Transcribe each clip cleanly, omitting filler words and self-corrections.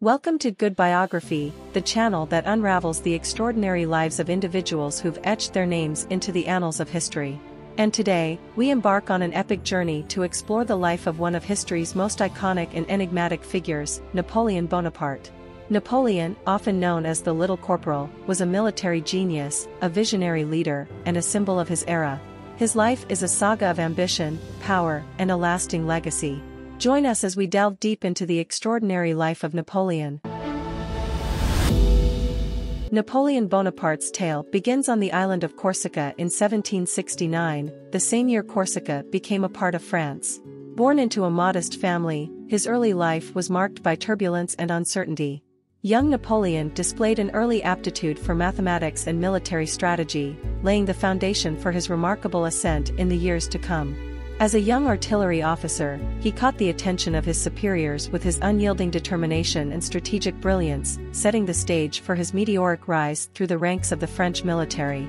Welcome to Good Biography, the channel that unravels the extraordinary lives of individuals who've etched their names into the annals of history. And today, we embark on an epic journey to explore the life of one of history's most iconic and enigmatic figures, Napoleon Bonaparte. Napoleon, often known as the Little Corporal, was a military genius, a visionary leader, and a symbol of his era. His life is a saga of ambition, power, and a lasting legacy. Join us as we delve deep into the extraordinary life of Napoleon. Napoleon Bonaparte's tale begins on the island of Corsica in 1769, the same year Corsica became a part of France. Born into a modest family, his early life was marked by turbulence and uncertainty. Young Napoleon displayed an early aptitude for mathematics and military strategy, laying the foundation for his remarkable ascent in the years to come. As a young artillery officer, he caught the attention of his superiors with his unyielding determination and strategic brilliance, setting the stage for his meteoric rise through the ranks of the French military.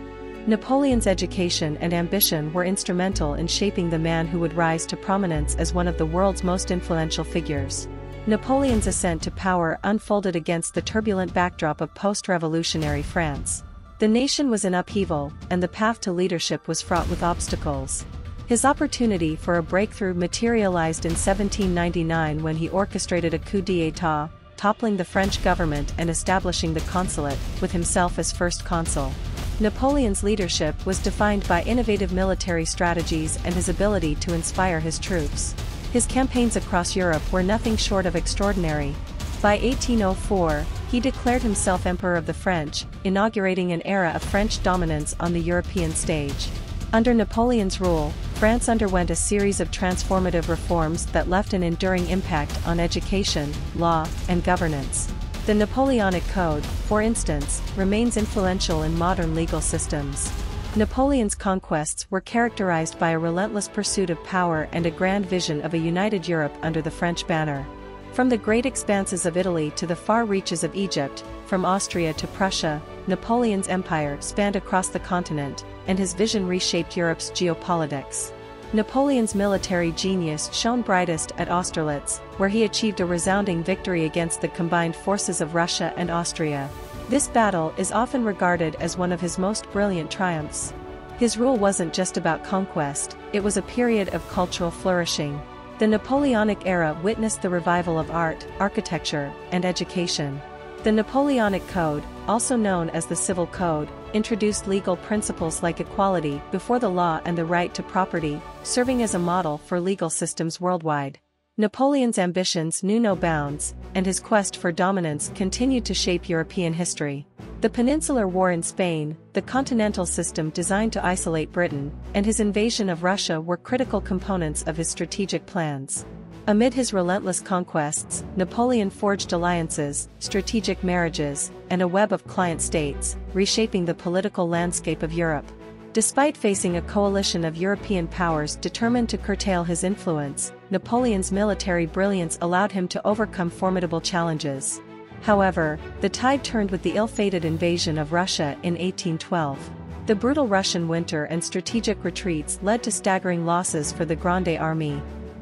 Napoleon's education and ambition were instrumental in shaping the man who would rise to prominence as one of the world's most influential figures. Napoleon's ascent to power unfolded against the turbulent backdrop of post-revolutionary France. The nation was in upheaval, and the path to leadership was fraught with obstacles. His opportunity for a breakthrough materialized in 1799 when he orchestrated a coup d'état, toppling the French government and establishing the consulate, with himself as first consul. Napoleon's leadership was defined by innovative military strategies and his ability to inspire his troops. His campaigns across Europe were nothing short of extraordinary. By 1804, he declared himself Emperor of the French, inaugurating an era of French dominance on the European stage. Under Napoleon's rule, France underwent a series of transformative reforms that left an enduring impact on education, law, and governance. The Napoleonic Code, for instance, remains influential in modern legal systems. Napoleon's conquests were characterized by a relentless pursuit of power and a grand vision of a united Europe under the French banner. From the great expanses of Italy to the far reaches of Egypt, from Austria to Prussia, Napoleon's empire spanned across the continent, and his vision reshaped Europe's geopolitics. Napoleon's military genius shone brightest at Austerlitz, where he achieved a resounding victory against the combined forces of Russia and Austria. This battle is often regarded as one of his most brilliant triumphs. His rule wasn't just about conquest, it was a period of cultural flourishing. The Napoleonic era witnessed the revival of art, architecture, and education. The Napoleonic Code, also known as the Civil Code, introduced legal principles like equality before the law and the right to property, serving as a model for legal systems worldwide. Napoleon's ambitions knew no bounds, and his quest for dominance continued to shape European history. The Peninsular War in Spain, the continental system designed to isolate Britain, and his invasion of Russia were critical components of his strategic plans. Amid his relentless conquests, Napoleon forged alliances, strategic marriages, and a web of client states, reshaping the political landscape of Europe. Despite facing a coalition of European powers determined to curtail his influence, Napoleon's military brilliance allowed him to overcome formidable challenges. However, the tide turned with the ill-fated invasion of Russia in 1812. The brutal Russian winter and strategic retreats led to staggering losses for the Grande Armée.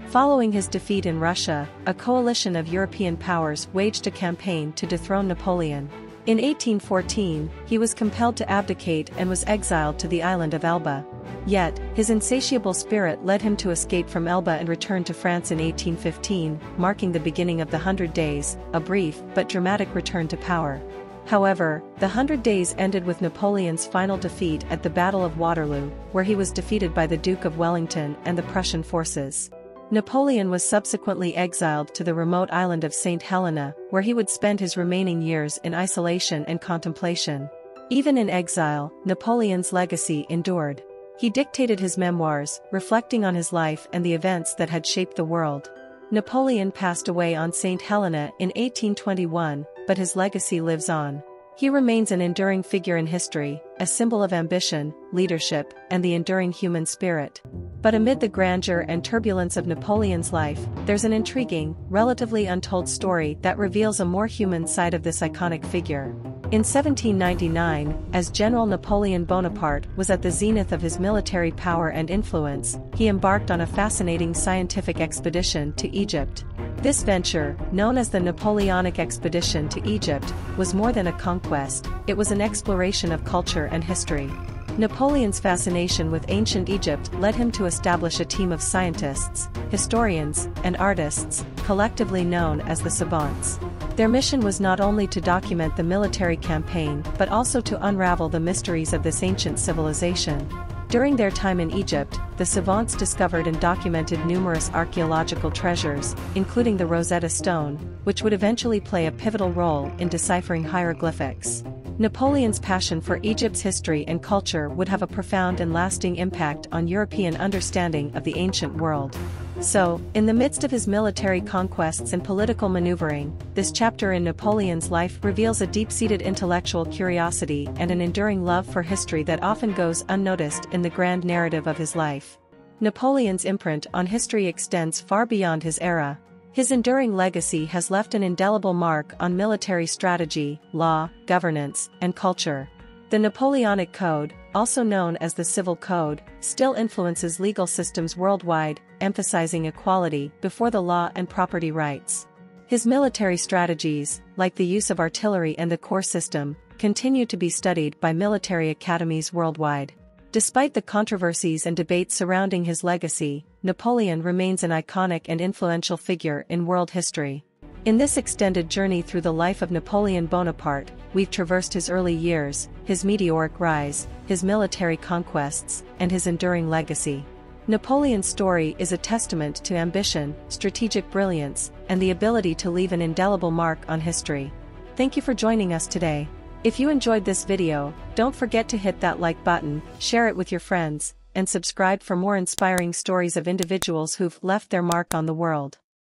Following his defeat in Russia, a coalition of European powers waged a campaign to dethrone Napoleon. In 1814, he was compelled to abdicate and was exiled to the island of Elba. Yet, his insatiable spirit led him to escape from Elba and return to France in 1815, marking the beginning of the 100 Days, a brief but dramatic return to power. However, the 100 Days ended with Napoleon's final defeat at the Battle of Waterloo, where he was defeated by the Duke of Wellington and the Prussian forces. Napoleon was subsequently exiled to the remote island of St. Helena, where he would spend his remaining years in isolation and contemplation. Even in exile, Napoleon's legacy endured. He dictated his memoirs, reflecting on his life and the events that had shaped the world. Napoleon passed away on St. Helena in 1821, but his legacy lives on. He remains an enduring figure in history, a symbol of ambition, leadership, and the enduring human spirit. But amid the grandeur and turbulence of Napoleon's life, there's an intriguing, relatively untold story that reveals a more human side of this iconic figure. In 1799, as General Napoleon Bonaparte was at the zenith of his military power and influence, he embarked on a fascinating scientific expedition to Egypt. This venture, known as the Napoleonic Expedition to Egypt, was more than a conquest, it was an exploration of culture and history. Napoleon's fascination with ancient Egypt led him to establish a team of scientists, historians, and artists, collectively known as the savants. Their mission was not only to document the military campaign but also to unravel the mysteries of this ancient civilization. During their time in Egypt, the savants discovered and documented numerous archaeological treasures, including the Rosetta Stone, which would eventually play a pivotal role in deciphering hieroglyphics. Napoleon's passion for Egypt's history and culture would have a profound and lasting impact on European understanding of the ancient world. So, in the midst of his military conquests and political maneuvering, this chapter in Napoleon's life reveals a deep-seated intellectual curiosity and an enduring love for history that often goes unnoticed in the grand narrative of his life. Napoleon's imprint on history extends far beyond his era. His enduring legacy has left an indelible mark on military strategy, law, governance, and culture. The Napoleonic Code, also known as the Civil Code, still influences legal systems worldwide, emphasizing equality before the law and property rights. His military strategies, like the use of artillery and the corps system, continue to be studied by military academies worldwide. Despite the controversies and debates surrounding his legacy, Napoleon remains an iconic and influential figure in world history. In this extended journey through the life of Napoleon Bonaparte, we've traversed his early years, his meteoric rise, his military conquests, and his enduring legacy. Napoleon's story is a testament to ambition, strategic brilliance, and the ability to leave an indelible mark on history. Thank you for joining us today. If you enjoyed this video, don't forget to hit that like button, share it with your friends, and subscribe for more inspiring stories of individuals who've left their mark on the world.